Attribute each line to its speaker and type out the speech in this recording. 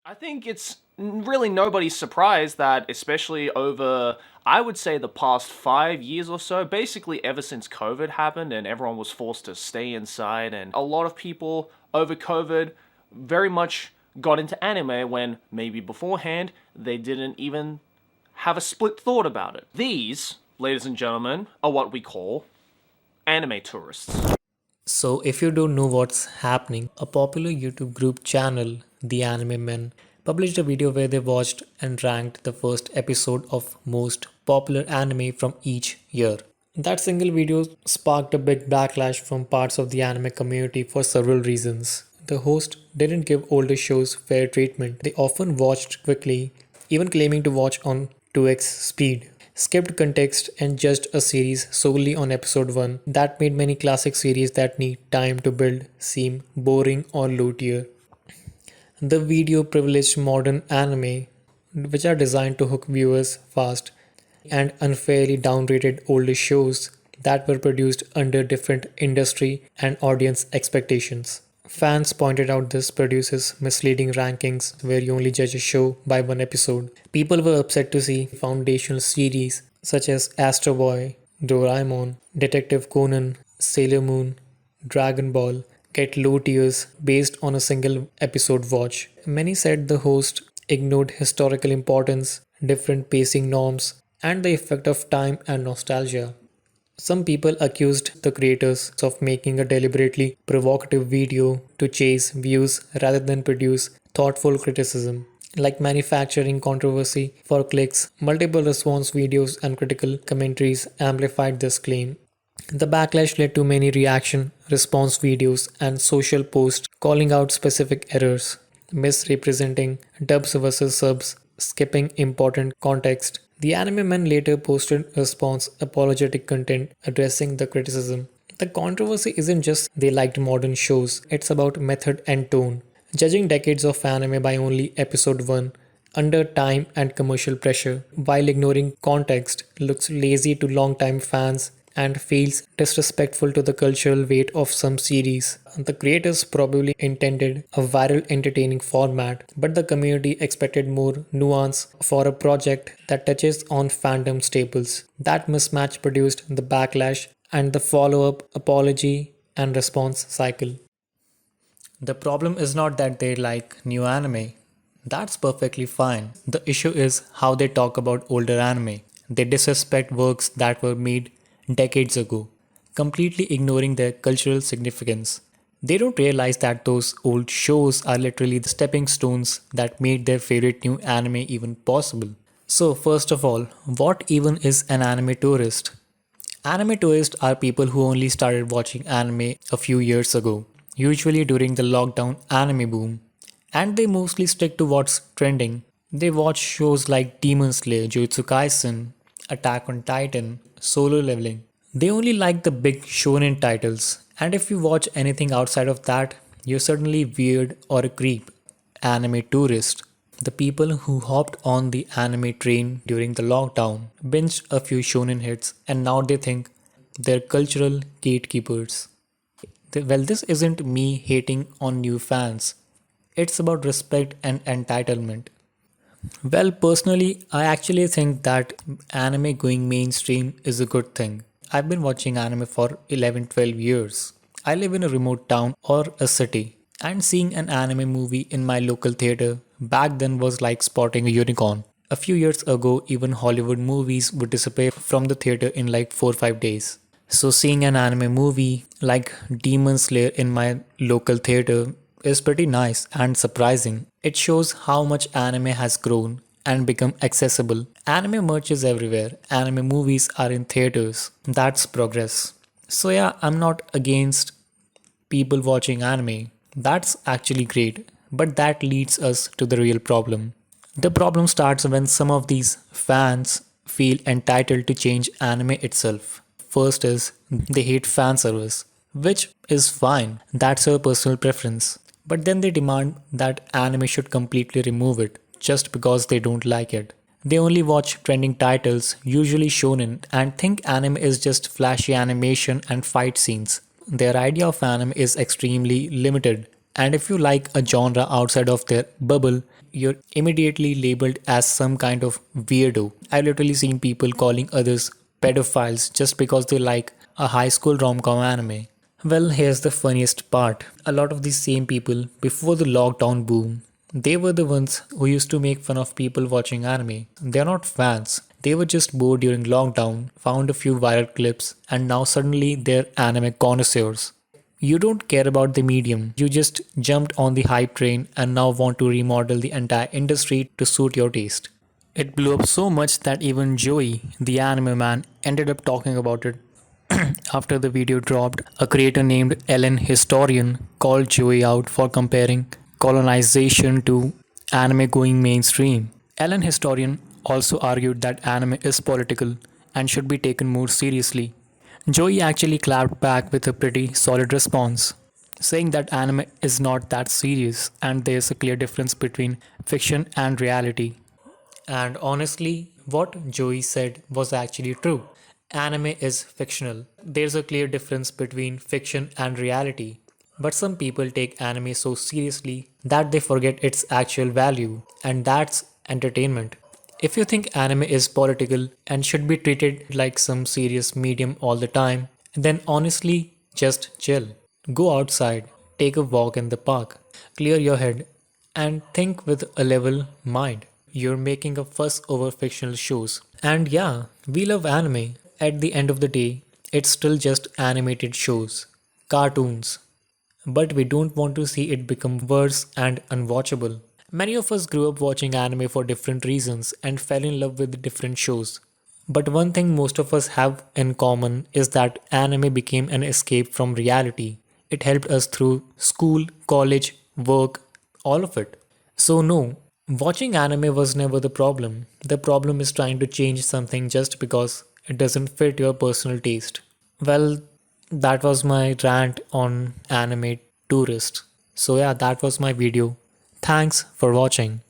Speaker 1: I think it's really nobody's surprise that, especially over, I would say, the past 5 years or so, basically ever since COVID happened and everyone was forced to stay inside, and a lot of people over COVID very much got into anime when maybe beforehand they didn't even have a split thought about it. These, ladies and gentlemen, are what we call anime tourists.
Speaker 2: So, if you don't know what's happening, a popular YouTube group channel, the Animemen, published a video where they watched and ranked the first episode of most popular anime from each year. That single video sparked a big backlash from parts of the anime community for several reasons. The host didn't give older shows fair treatment. They often watched quickly, even claiming to watch on 2x speed, skipped context, and judged a series solely on episode 1. That made many classic series that need time to build seem boring or low tier. The video privileged modern anime, which are designed to hook viewers fast, and unfairly downgraded older shows that were produced under different industry and audience expectations. Fans pointed out this produces misleading rankings where you only judge a show by one episode. People were upset to see foundational series such as Astro Boy, Doraemon, Detective Conan, Sailor Moon, Dragon Ball get low tiers based on a single episode watch. Many said the host ignored historical importance, different pacing norms, and the effect of time and nostalgia. Some people accused the creators of making a deliberately provocative video to chase views rather than produce thoughtful criticism. Like manufacturing controversy for clicks, multiple response videos and critical commentaries amplified this claim. The backlash led to many reaction, response videos, and social posts calling out specific errors, misrepresenting dubs versus subs, skipping important context. The Animemen later posted response apologetic content addressing the criticism. The controversy isn't just they liked modern shows, it's about method and tone. Judging decades of anime by only episode 1 under time and commercial pressure while ignoring context looks lazy to longtime fans and feels disrespectful to the cultural weight of some series. The creators probably intended a viral entertaining format, but the community expected more nuance for a project that touches on fandom staples. That mismatch produced the backlash and the follow-up apology and response cycle. The problem is not that they like new anime. That's perfectly fine. The issue is how they talk about older anime. They disrespect works that were made decades ago, completely ignoring their cultural significance. They don't realize that those old shows are literally the stepping stones that made their favorite new anime even possible. So, first of all, what even is an anime tourist? Anime tourists are people who only started watching anime a few years ago, usually during the lockdown anime boom, and they mostly stick to what's trending. They watch shows like Demon Slayer, Jujutsu Kaisen, Attack on Titan, Solo Leveling. They only like the big shonen titles, and if you watch anything outside of that, you're certainly weird or a creep. Anime tourist. The people who hopped on the anime train during the lockdown, binged a few shonen hits, and now they think they're cultural gatekeepers. Well, this isn't me hating on new fans. It's about respect and entitlement. Well, personally, I actually think that anime going mainstream is a good thing. I've been watching anime for 11-12 years. I live in a remote town or a city, and seeing an anime movie in my local theater back then was like spotting a unicorn. A few years ago, even Hollywood movies would disappear from the theater in like 4 or 5 days. So, seeing an anime movie like Demon Slayer in my local theater is pretty nice and surprising. It shows how much anime has grown and become accessible. Anime merch is everywhere. Anime movies are in theaters. That's progress. So yeah, I'm not against people watching anime. That's actually great. But that leads us to the real problem. The problem starts when some of these fans feel entitled to change anime itself. First is they hate fan service, which is fine. That's your personal preference. But then they demand that anime should completely remove it just because they don't like it. They only watch trending titles, usually shonen, and think anime is just flashy animation and fight scenes. Their idea of anime is extremely limited, and if you like a genre outside of their bubble, you're immediately labeled as some kind of weirdo. I've literally seen people calling others pedophiles just because they like a high school rom-com anime. Well, here's the funniest part. A lot of these same people, before the lockdown boom, they were the ones who used to make fun of people watching anime. They're not fans. They were just bored during lockdown, found a few viral clips, and now suddenly they're anime connoisseurs. You don't care about the medium, you just jumped on the hype train and now want to remodel the entire industry to suit your taste. It blew up so much that even Joey, the anime man, ended up talking about it after the video dropped. A creator named Ellen Historian called Joey out for comparing colonization to anime going mainstream. Ellen Historian also argued that anime is political and should be taken more seriously. Joey actually clapped back with a pretty solid response, saying that anime is not that serious and there's a clear difference between fiction and reality. And honestly, what Joey said was actually true. Anime is fictional. There's a clear difference between fiction and reality. But some people take anime so seriously that they forget its actual value, and that's entertainment. If you think anime is political and should be treated like some serious medium all the time, then honestly, just chill. Go outside, take a walk in the park, clear your head, and think with a level mind. You're making a fuss over fictional shows. And yeah, we love anime. At the end of the day, it's still just animated shows, cartoons. But we don't want to see it become worse and unwatchable. Many of us grew up watching anime for different reasons and fell in love with different shows. But one thing most of us have in common is that anime became an escape from reality. It helped us through school, college, work, all of it. So, no, watching anime was never the problem. The problem is trying to change something just because it doesn't fit your personal taste. Well, that was my rant on anime tourist. So, yeah, that was my video. Thanks for watching.